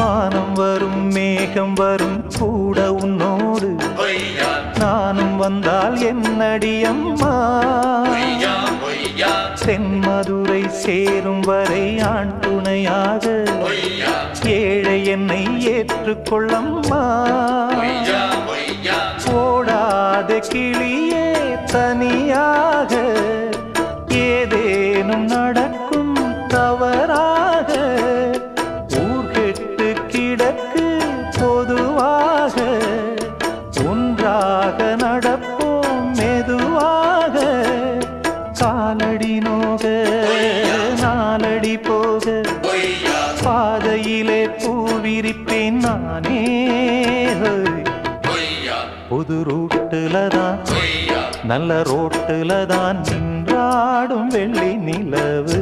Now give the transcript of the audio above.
வானம் வரும் மேகம் வரும் கூட உன்னோடு நானும் வந்தால் என்னடியம்மா தென்மதுரை சேரும் வரை ஆண் துணையாக ஏழை என்னை ஏற்றுக்கொள்ளம்மா ஓடாத கிளியே தனியாக ஏதேனும் நடக்கும் தவறாக ஊர்கெட்டு கிடக்கு பொதுவாக ஒன்றாக நடப்போம் மெதுவாக காலடி நோக நாலடி போக பாதையிலே பூவிரிப்பேன் நானே புது ரூட்டுல தான் நல்ல ரோட்டுல தான் நின்றாடும் வெள்ளி நிலவு